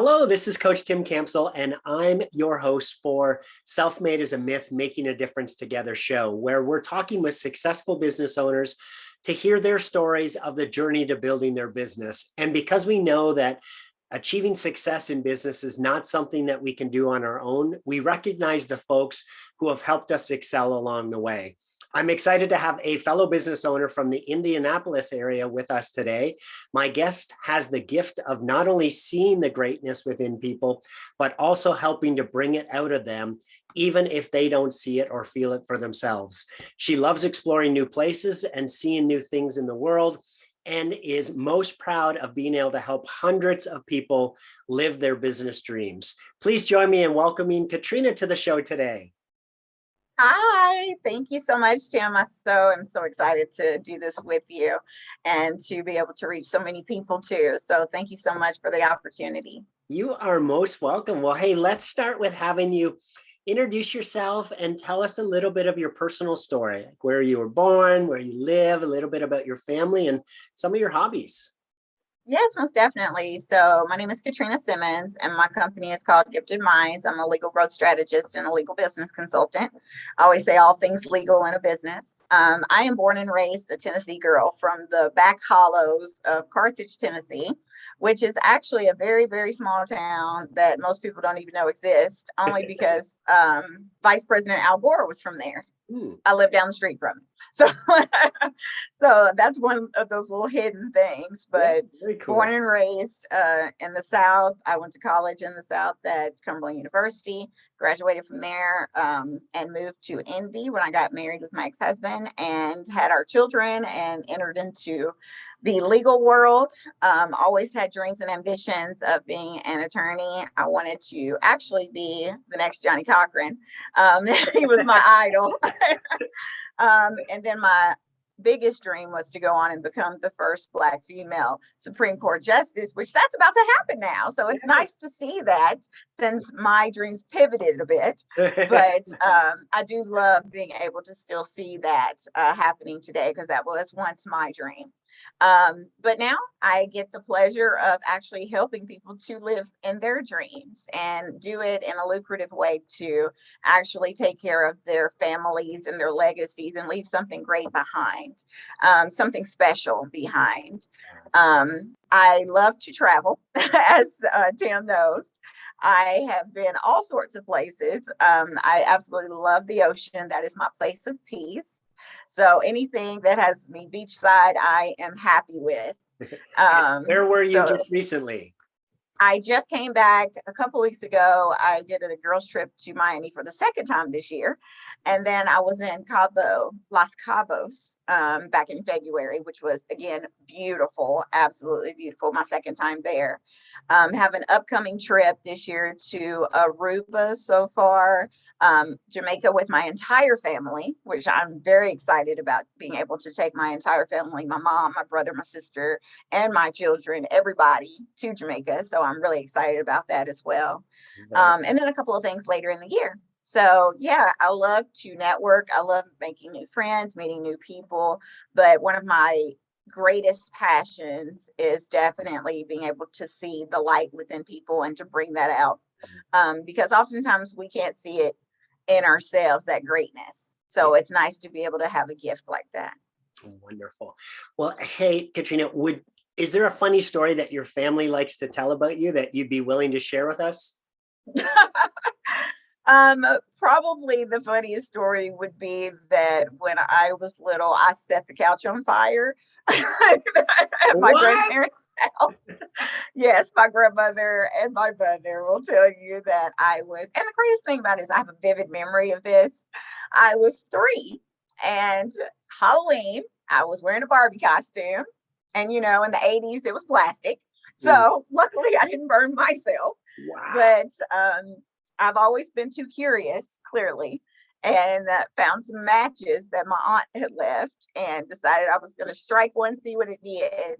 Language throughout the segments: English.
Hello, this is Coach Tim Campsell, and I'm your host for Self-Made is a Myth, Making a Difference Together show, where we're talking with successful business owners to hear their stories of the journey to building their business. And because we know that achieving success in business is not something that we can do on our own, we recognize the folks who have helped us excel along the way. I'm excited to have a fellow business owner from the Indianapolis area with us today. My guest has the gift of not only seeing the greatness within people, but also helping to bring it out of them, even if they don't see it or feel it for themselves. She loves exploring new places and seeing new things in the world, and is most proud of being able to help hundreds of people live their business dreams. Please join me in welcoming Katrina to the show today. Hi, thank you so much, Tim. I'm so excited to do this with you and to be able to reach so many people too. So thank you so much for the opportunity. You are most welcome. Well, hey, let's start with having you introduce yourself and tell us a little bit of your personal story, like where you were born, where you live, a little bit about your family and some of your hobbies. Yes, most definitely. So my name is Katrina Simmons and my company is called Gifted Minds. I'm a legal growth strategist and a legal business consultant. I always say all things legal in a business. I am born and raised a Tennessee girl from the back hollows of Carthage, Tennessee, which is actually a very, very small town that most people don't even know exists, only because Vice President Al Gore was from there. I live down the street from it. So, so that's one of those little hidden things. But very cool. Born and raised in the South. I went to college in the South at Cumberland University, graduated from there, and moved to Indy when I got married with my ex-husband and had our children and entered into the legal world. Always had dreams and ambitions of being an attorney. I wanted to actually be the next Johnny Cochran. He was my idol. And then my biggest dream was to go on and become the first Black female Supreme Court justice, which that's about to happen now. So it's nice to see that, since my dreams pivoted a bit. But I do love being able to still see that happening today, because that was once my dream. But now I get the pleasure of actually helping people to live in their dreams and do it in a lucrative way to actually take care of their families and their legacies and leave something great behind, something special behind. I love to travel, as Tim knows. I have been all sorts of places. I absolutely love the ocean. That is my place of peace. So anything that has me beachside, I am happy with. Where were you just recently? I just came back a couple weeks ago. I did a girls' trip to Miami for the second time this year. And then I was in Los Cabos, back in February, which was, again, beautiful, absolutely beautiful. My second time there. Have an upcoming trip this year to Aruba so far. Jamaica with my entire family, which I'm very excited about, being able to take my entire family, my mom, my brother, my sister, and my children, everybody to Jamaica. So I'm really excited about that as well. And then a couple of things later in the year. So yeah, I love to network. I love making new friends, meeting new people. But one of my greatest passions is definitely being able to see the light within people and to bring that out. Because oftentimes we can't see it in ourselves, that greatness. So it's nice to be able to have a gift like that. Wonderful. Well, hey, Katrina, is there a funny story that your family likes to tell about you that you'd be willing to share with us? Probably the funniest story would be that when I was little, I set the couch on fire at my grandparents' house. Yes, my grandmother and my mother will tell you that I was, and the greatest thing about it is I have a vivid memory of this. I was 3, and Halloween, I was wearing a Barbie costume, and in the 80s, it was plastic. So luckily I didn't burn myself. Wow. But I've always been too curious, clearly, and found some matches that my aunt had left and decided I was going to strike one, see what it did.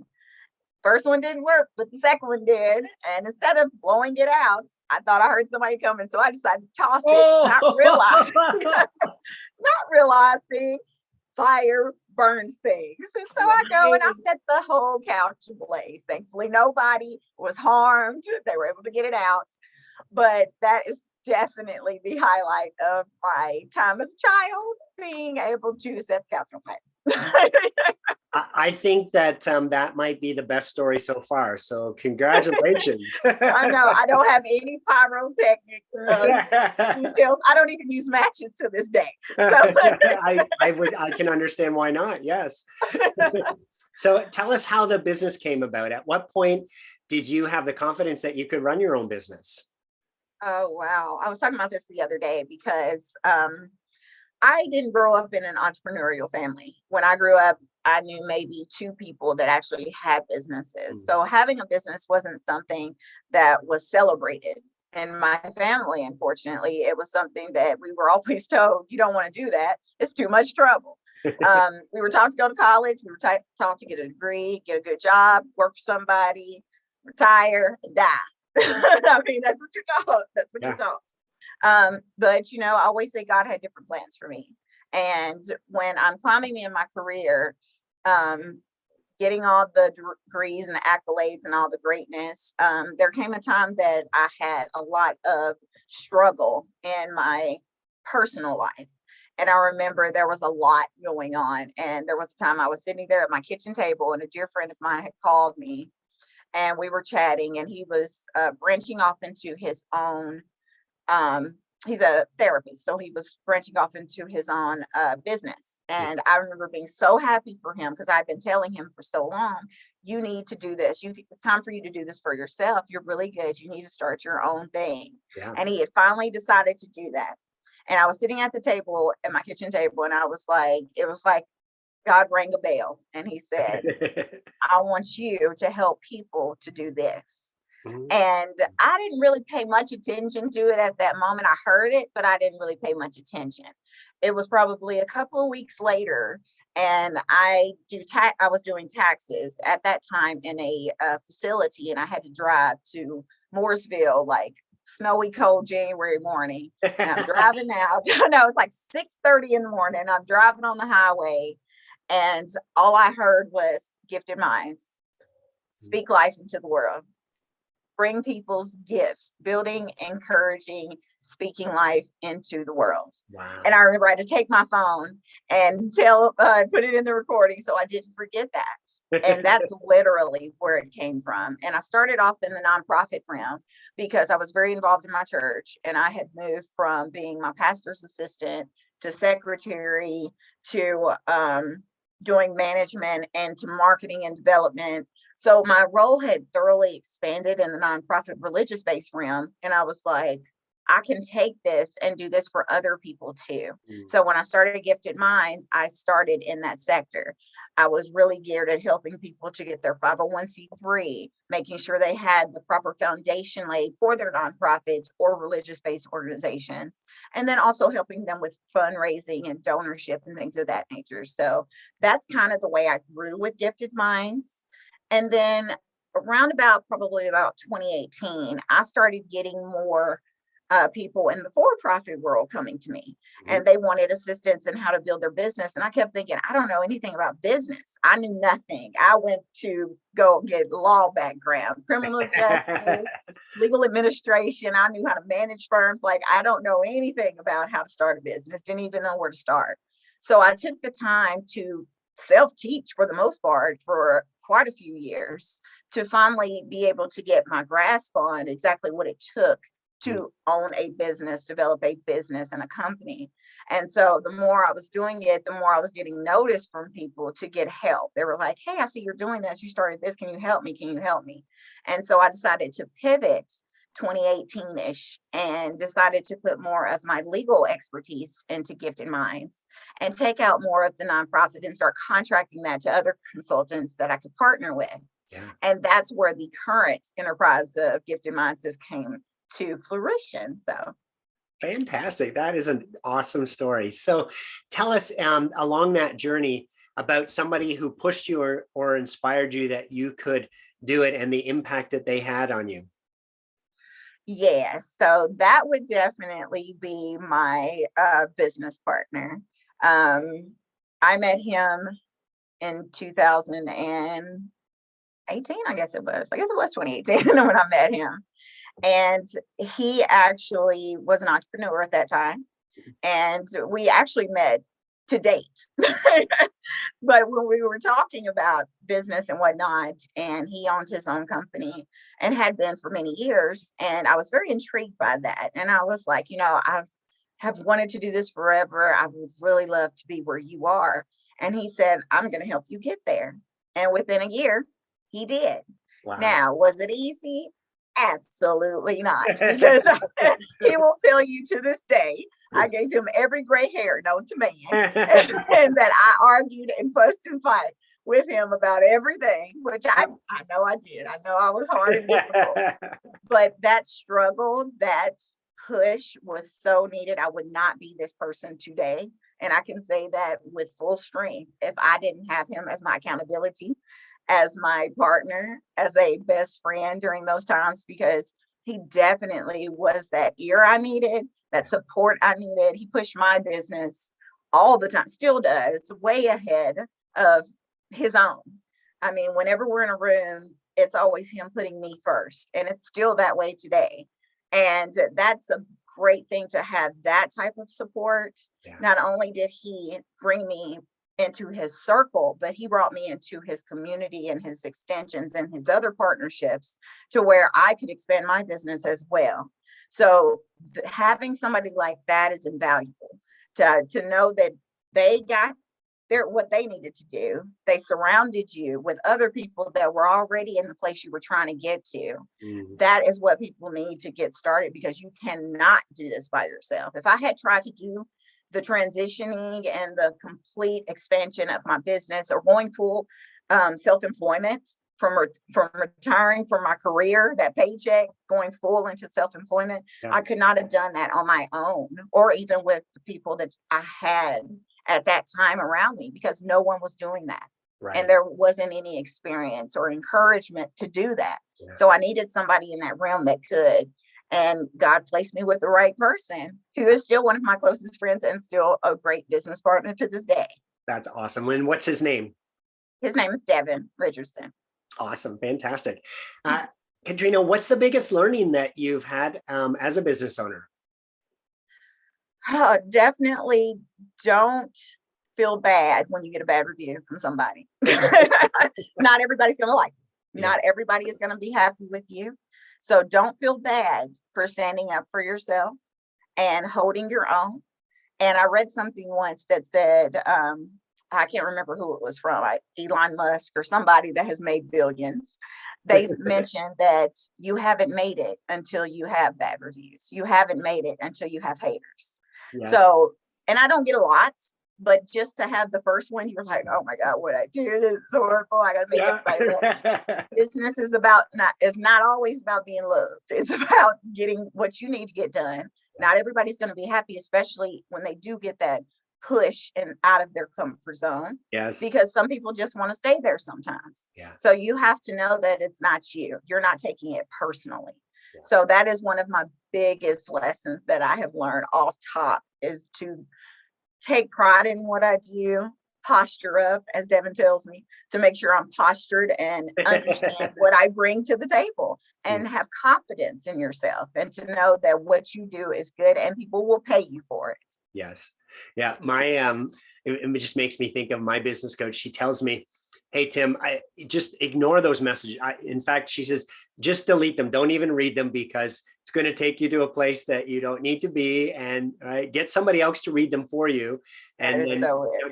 First one didn't work, but the second one did. And instead of blowing it out, I thought I heard somebody coming. So I decided to toss it, not realizing fire burns things. And so I go and I set the whole couch ablaze. Thankfully, nobody was harmed. They were able to get it out. But that is definitely the highlight of my time as a child, being able to set the couch on fire. I think that that might be the best story so far. So congratulations. I know I don't have any pyrotechnic details. I don't even use matches to this day. So. I can understand why not. Yes. So tell us how the business came about. At what point did you have the confidence that you could run your own business? Oh, wow. I was talking about this the other day because I didn't grow up in an entrepreneurial family. When I grew up, I knew maybe two people that actually had businesses. So having a business wasn't something that was celebrated in my family. Unfortunately, it was something that we were always told, you don't want to do that. It's too much trouble. We were taught to go to college. We were taught to get a degree, get a good job, work for somebody, retire, and die. I mean, that's what you're taught. That's what you're taught. But I always say God had different plans for me. And when I'm climbing in my career, getting all the degrees and the accolades and all the greatness, there came a time that I had a lot of struggle in my personal life. And I remember there was a lot going on. And there was a time I was sitting there at my kitchen table and a dear friend of mine had called me and we were chatting, and he was branching off into his own, he's a therapist, so he was branching off into his own business. And I remember being so happy for him because I've been telling him for so long, you need to do this. It's time for you to do this for yourself. You're really good. You need to start your own thing. Yeah. And he had finally decided to do that. And I was sitting at the table, at my kitchen table, and I was like, it was like God rang a bell and he said, I want you to help people to do this. And I didn't really pay much attention to it at that moment. I heard it, but I didn't really pay much attention. It was probably a couple of weeks later, and I was doing taxes at that time in a facility, and I had to drive to Mooresville, like snowy, cold January morning. And I'm driving out. No, it's like 6:30 in the morning. I'm driving on the highway. And all I heard was gifted minds, speak life into the world, bring people's gifts, building, encouraging, speaking life into the world. Wow. And I remember I had to take my phone and put it in the recording so I didn't forget that. And that's literally where it came from. And I started off in the nonprofit realm because I was very involved in my church, and I had moved from being my pastor's assistant to secretary to doing management and to marketing and development. So my role had thoroughly expanded in the nonprofit religious-based realm. And I was like, I can take this and do this for other people too. So when I started Gifted Minds, I started in that sector. I was really geared at helping people to get their 501c3, making sure they had the proper foundation laid for their nonprofits or religious-based organizations, and then also helping them with fundraising and donorship and things of that nature. So that's kind of the way I grew with Gifted Minds. And then probably about 2018, I started getting more people in the for-profit world coming to me, and they wanted assistance in how to build their business. And I kept thinking, I don't know anything about business. I knew nothing. I went to go get law background, criminal justice, legal administration. I knew how to manage firms. Like, I don't know anything about how to start a business. Didn't even know where to start. So I took the time to self-teach for the most part for quite a few years to finally be able to get my grasp on exactly what it took to own a business, develop a business and a company. And so the more I was doing it, the more I was getting noticed from people to get help. They were like, hey, I see you're doing this. You started this. Can you help me? Can you help me? And so I decided to pivot 2018-ish and decided to put more of my legal expertise into Gifted Minds and take out more of the nonprofit and start contracting that to other consultants that I could partner with. Yeah. And that's where the current enterprise of Gifted Minds came to fruition. So fantastic. That is an awesome story. So tell us along that journey about somebody who pushed you or inspired you that you could do it and the impact that they had on you. Yes, so that would definitely be my business partner. I met him in 2018, I guess it was. I guess it was 2018 when I met him. And he actually was an entrepreneur at that time. And we actually met to date. But when we were talking about business and whatnot, and he owned his own company and had been for many years, and I was very intrigued by that. And I was like, I have wanted to do this forever. I would really love to be where you are. And he said, I'm going to help you get there. And within a year, he did. Wow. Now, was it easy? Absolutely not, because he will tell you to this day, I gave him every gray hair known to man, and that I argued and fussed and fight with him about everything, which I know I did. I know I was hard and difficult, but that struggle, that push was so needed. I would not be this person today. And I can say that with full strength if I didn't have him as my accountability, as my partner, as a best friend during those times, because he definitely was that ear I needed, that support I needed. He pushed my business all the time, still does, way ahead of his own. I mean, whenever we're in a room, it's always him putting me first. And it's still that way today. And that's a great thing to have that type of support. Yeah. Not only did he bring me into his circle, but he brought me into his community and his extensions and his other partnerships to where I could expand my business as well. So having somebody like that is invaluable to know that they got what they needed to do. They surrounded you with other people that were already in the place you were trying to get to. Mm-hmm. That is what people need to get started, because you cannot do this by yourself. If I had tried to do the transitioning and the complete expansion of my business, or going full self-employment from retiring from my career, that paycheck, going full into self-employment, Yeah. I could not have done that on my own, or even with the people that I had at that time around me, because no one was doing that. Right. And there wasn't any experience or encouragement to do that. Yeah. So I needed somebody in that realm that could. And God placed me with the right person, who is still one of my closest friends and still a great business partner to this day. That's awesome. And what's his name? His name is Devin Richardson. Awesome. Fantastic. Katrina, what's the biggest learning that you've had as a business owner? Definitely don't feel bad when you get a bad review from somebody. Not everybody's going to like you. Not everybody is going to be happy with you. So don't feel bad for standing up for yourself and holding your own. And I read something once that said, I can't remember who it was from, Elon Musk or somebody that has made billions. They mentioned that you haven't made it until you have bad reviews. You haven't made it until you have haters. Yes. So, and I don't get a lot, but just to have the first one, you're like, oh my God, what I do, this is horrible. I got to make everybody love. Business is not always about being loved. It's about getting what you need to get done. Not everybody's going to be happy, especially when they do get that push and out of their comfort zone. Yes. Because some people just want to stay there sometimes. Yeah. So you have to know that it's not you. You're not taking it personally. Yeah. So that is one of my biggest lessons that I have learned off top, is to take pride in what I do, posture up, as Devin tells me, to make sure I'm postured and understand what I bring to the table, and have confidence in yourself, and to know that what you do is good and people will pay you for it. Yes. Yeah. It just makes me think of my business coach. She tells me, hey, Tim, I just ignore those messages. In fact, she says, just delete them. Don't even read them, because it's going to take you to a place that you don't need to be, and get somebody else to read them for you. And then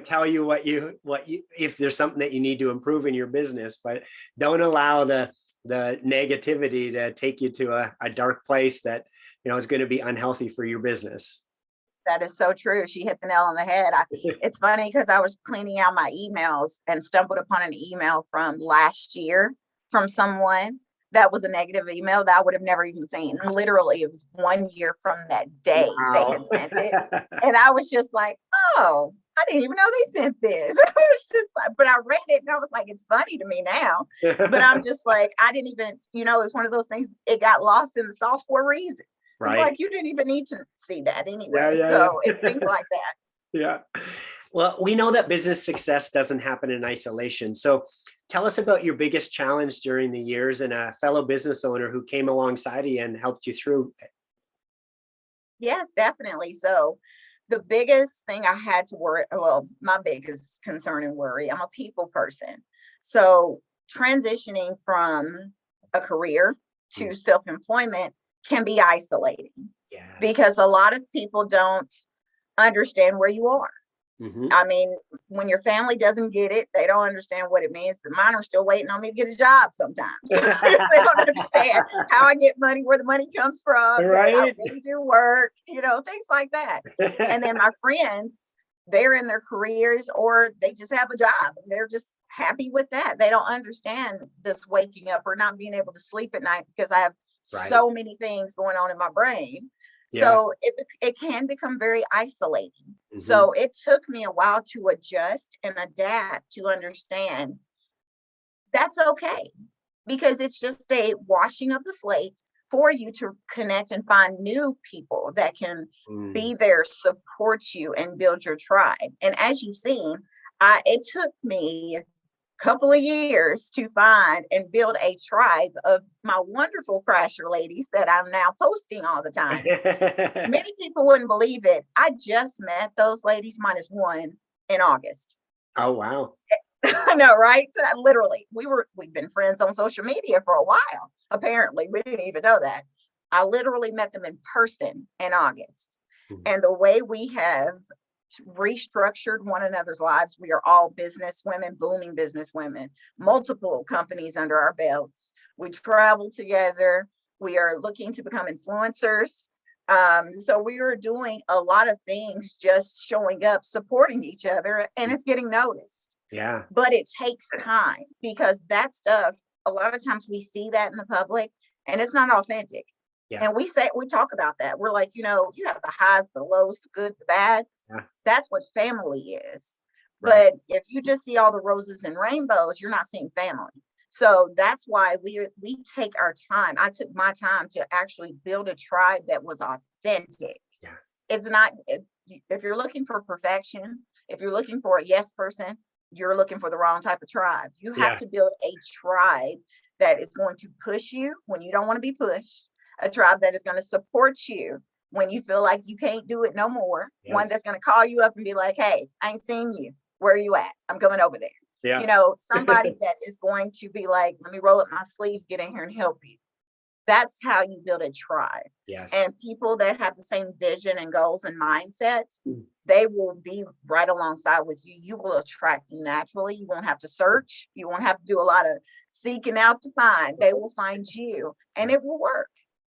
tell you what you, if there's something that you need to improve in your business, but don't allow the negativity to take you to a dark place that, is going to be unhealthy for your business. That is so true. She hit the nail on the head. It's funny because I was cleaning out my emails and stumbled upon an email from last year from someone that was a negative email that I would have never even seen. And literally, it was 1 year from that day they had sent it. And I was just like, oh, I didn't even know they sent this. I was just like, but I read it and I was like, it's funny to me now. But I'm just like, I didn't even, it's one of those things, it got lost in the sauce for a reason. Right. It's like, you didn't even need to see that anyway. It's things like that. Yeah. Well, we know that business success doesn't happen in isolation. So tell us about your biggest challenge during the years and a fellow business owner who came alongside you and helped you through. Yes, definitely. So the biggest thing I had to worry, well, my biggest concern and worry, I'm a people person. So transitioning from a career Mm. to self-employment can be isolating Yes. because a lot of people don't understand where you are. Hmm. I mean, when your family doesn't get it, they don't understand what it means. But mine are still waiting on me to get a job sometimes. They don't understand how I get money, where the money comes from, that I Right. really do work, things like that. And then my friends, they're in their careers or they just have a job and they're just happy with that. They don't understand this waking up or not being able to sleep at night because I have Right. so many things going on in my brain. Yeah. So it can become very isolating. Hmm. So it took me a while to adjust and adapt to understand that's okay because it's just a washing of the slate for you to connect and find new people that can Mm. be there, support you, and build your tribe. And as you've seen, it took me couple of years to find and build a tribe of my wonderful crasher ladies that I'm now posting all the time. Many people wouldn't believe it. I just met those ladies minus one in August. Oh, wow. I know, right? Literally, we've been friends on social media for a while. Apparently, we didn't even know that. I literally met them in person in August. Mm. And the way we have restructured one another's lives, we are all business women, booming business women, multiple companies under our belts. We travel together. We are looking to become influencers. So we are doing a lot of things, just showing up, supporting each other, and it's getting noticed. Yeah. But it takes time because that stuff, a lot of times we see that in the public and it's not authentic. Yeah. And we talk about that. We're like, you have the highs, the lows, the good, the bad. Yeah. That's what family is. Right. But if you just see all the roses and rainbows, you're not seeing family. So that's why we take our time. I took my time to actually build a tribe that was authentic. Yeah. It's not if you're looking for perfection, if you're looking for a yes person, you're looking for the wrong type of tribe. You have Yeah. to build a tribe that is going to push you when you don't want to be pushed, a tribe that is going to support you when you feel like you can't do it no more, one Yes. that's going to call you up and be like, hey, I ain't seen you. Where are you at? I'm coming over there. Yeah. Somebody that is going to be like, let me roll up my sleeves, get in here and help you. That's how you build a tribe. Yes. And people that have the same vision and goals and mindset, Mm. they will be right alongside with you. You will attract them naturally. You won't have to search. You won't have to do a lot of seeking out to find. They will find you and it will work.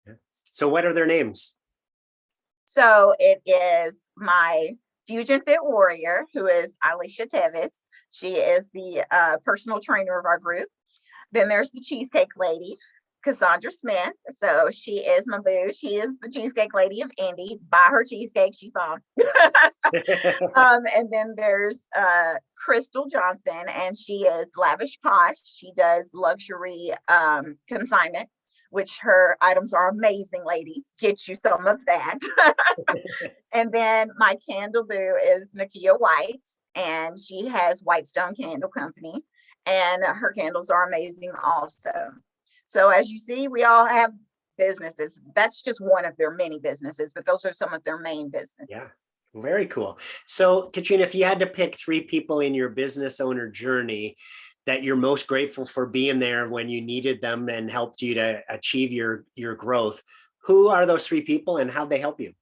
Yeah. So what are their names? So it is my Fusion Fit Warrior, who is Alicia Tevis. She is the personal trainer of our group. Then there's the Cheesecake Lady, Cassandra Smith. So she is my boo. She is the Cheesecake Lady of Indy. Buy her cheesecake, she's bomb. And then there's Crystal Johnson, and she is Lavish Posh. She does luxury consignment, which her items are amazing, ladies. Get you some of that. And then my candle boo is Nakia White, and she has Whitestone Candle Company, and her candles are amazing also. So as you see, we all have businesses. That's just one of their many businesses, but those are some of their main businesses. Yeah. Very cool. So Katrina, if you had to pick three people in your business owner journey that you're most grateful for being there when you needed them and helped you to achieve your growth, who are those three people and how'd they help you?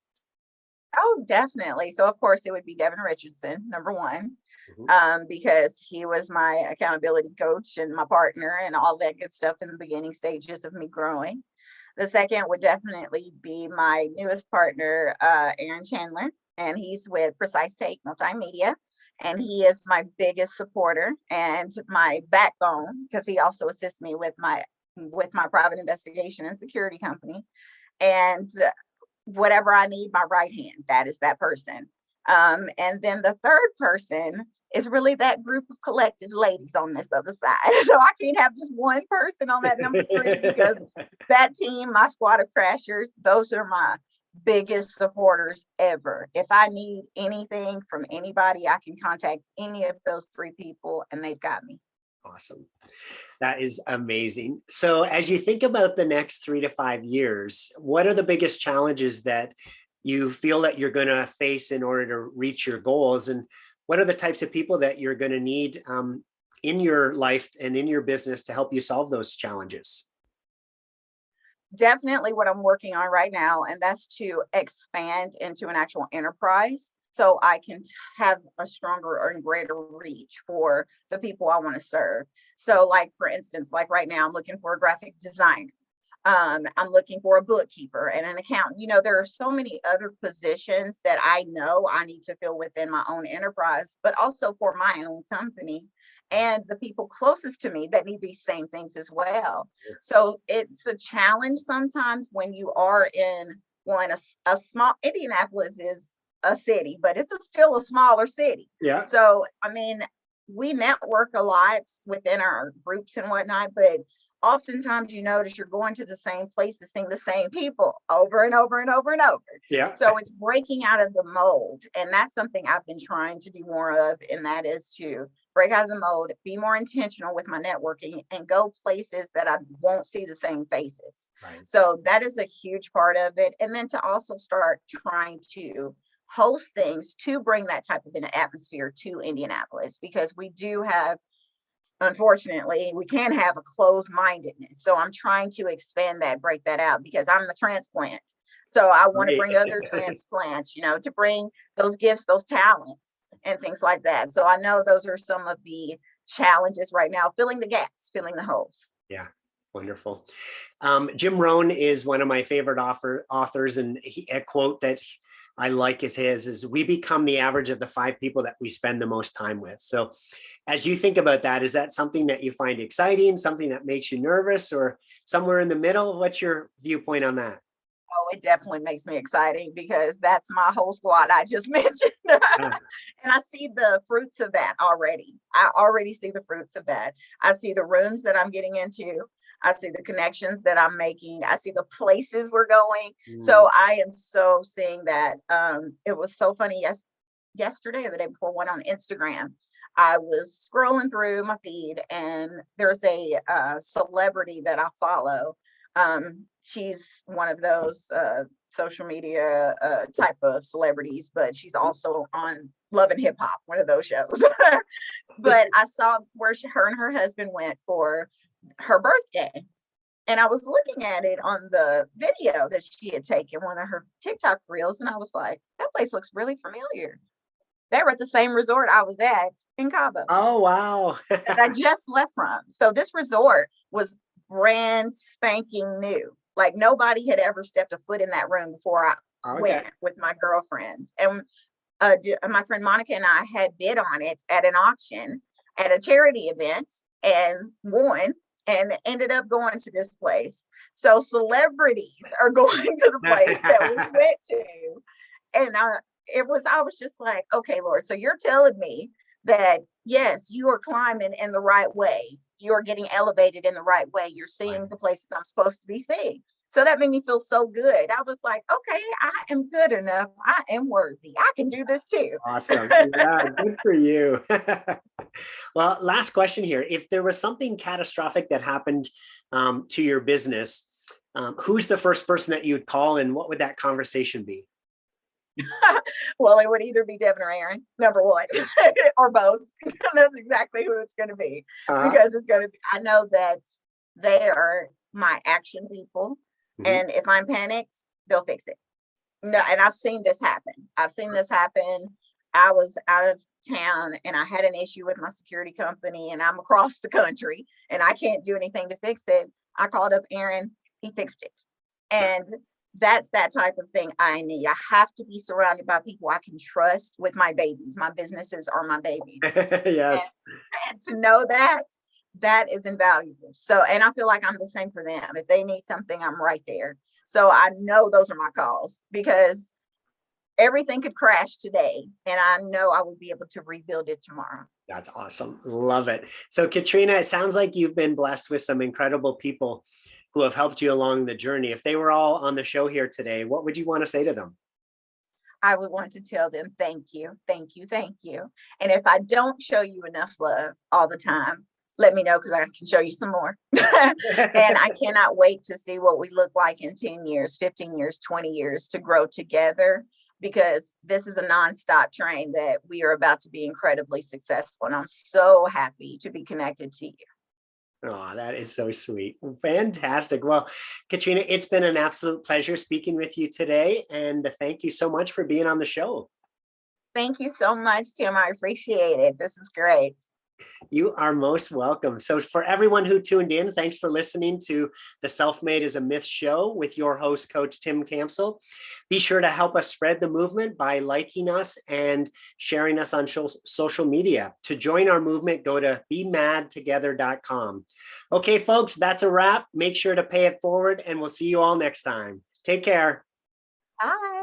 Oh, definitely. So of course it would be Devin Richardson, number one, Mhm. because he was my accountability coach and my partner and all that good stuff in the beginning stages of me growing. The second would definitely be my newest partner, Aaron Chandler, and he's with Precise Take Multimedia. And he is my biggest supporter and my backbone because he also assists me with my private investigation and security company. And whatever I need, my right hand, that is that person. And then the third person is really that group of collective ladies on this other side. So I can't have just one person on that number three because that team, my squad of crashers, those are biggest supporters ever. If I need anything from anybody, I can contact any of those three people and they've got me. Awesome. That is amazing. So as you think about the next 3 to 5 years, what are the biggest challenges that you feel that you're going to face in order to reach your goals? And what are the types of people that you're going to need in your life and in your business to help you solve those challenges? Definitely what I'm working on right now, and that's to expand into an actual enterprise so I can have a stronger and greater reach for the people I want to serve. So, like for instance, like right now, I'm looking for a graphic designer. I'm looking for a bookkeeper and an accountant. There are so many other positions that I know I need to fill within my own enterprise, but also for my own company and the people closest to me that need these same things as well. So it's a challenge sometimes when you are in a small Indianapolis is a city, but it's still a smaller city. Yeah. So, I mean, we network a lot within our groups and whatnot, but oftentimes you notice you're going to the same place to seeing the same people over and over and over and over. Yeah. So it's breaking out of the mold. And that's something I've been trying to do more of. And that is to break out of the mold, be more intentional with my networking and go places that I won't see the same faces. Right. So that is a huge part of it. And then to also start trying to host things to bring that type of an atmosphere to Indianapolis, because we do have, unfortunately, we can have a closed-mindedness. So I'm trying to expand that, break that out, because I'm a transplant. So I want to bring other transplants, to bring those gifts, those talents, and things like that. So I know those are some of the challenges right now, filling the gaps, filling the holes. Yeah. Wonderful. Jim Rohn is one of my favorite authors, and a quote that I like is his, is we become the average of the 5 people that we spend the most time with. So as you think about that, is that something that you find exciting, something that makes you nervous, or somewhere in the middle? What's your viewpoint on that? Oh, it definitely makes me exciting because that's my whole squad I just mentioned. And I see the fruits of that already. I already see the fruits of that. I see the rooms that I'm getting into. I see the connections that I'm making. I see the places we're going. So I am so seeing that. It was so funny. Yesterday or the day before, went on Instagram. I was scrolling through my feed and there's a celebrity that I follow. She's one of those social media type of celebrities, but she's also on Love and Hip Hop, one of those shows. But I saw where her and her husband went for her birthday. And I was looking at it on the video that she had taken, one of her TikTok reels, and I was like, that place looks really familiar. They were at the same resort I was at in Cabo. Oh, wow. That I just left from. So this resort was brand spanking new. Like nobody had ever stepped a foot in that room before I went with my girlfriends. And my friend Monica and I had bid on it at an auction at a charity event and won and ended up going to this place. So celebrities are going to the place that we went to. And I was just like, okay, Lord, so you're telling me that, yes, you are climbing in the right way. You're getting elevated in the right way. You're seeing the places I'm supposed to be seeing. So that made me feel so good. I was like, okay, I am good enough. I am worthy. I can do this too. Awesome. Yeah, good for you. Well, last question here. If there was something catastrophic that happened to your business, who's the first person that you would call and what would that conversation be? Well, it would either be Devin or Aaron, number one, or both. That's exactly who it's going to be, because it's going to be, I know that they are my action people. And if I'm panicked, they'll fix it. No, and I've seen this happen. I was out of town and I had an issue with my security company and I'm across the country and I can't do anything to fix it. I called up Aaron, he fixed it. And that's that type of thing I need. I have to be surrounded by people I can trust with my babies. My businesses are my babies. Yes. And to know that is invaluable. So, and I feel like I'm the same for them. If they need something, I'm right there. So I know those are my calls because everything could crash today and I know I will be able to rebuild it tomorrow. That's awesome. Love it. So Katrina, it sounds like you've been blessed with some incredible people who have helped you along the journey. If they were all on the show here today, what would you want to say to them? I would want to tell them thank you, thank you, thank you. And if I don't show you enough love all the time, let me know because I can show you some more. And I cannot wait to see what we look like in 10 years, 15 years, 20 years to grow together, because this is a nonstop train that we are about to be incredibly successful. And I'm so happy to be connected to you. Oh, that is so sweet. Fantastic. Well, Katrina, it's been an absolute pleasure speaking with you today. And thank you so much for being on the show. Thank you so much, Tim. I appreciate it. This is great. You are most welcome. So for everyone who tuned in, thanks for listening to the Self-Made is a Myth show with your host, Coach Tim Campsell. Be sure to help us spread the movement by liking us and sharing us on social media. To join our movement, go to bemadtogether.com. Okay, folks, that's a wrap. Make sure to pay it forward, and we'll see you all next time. Take care. Bye.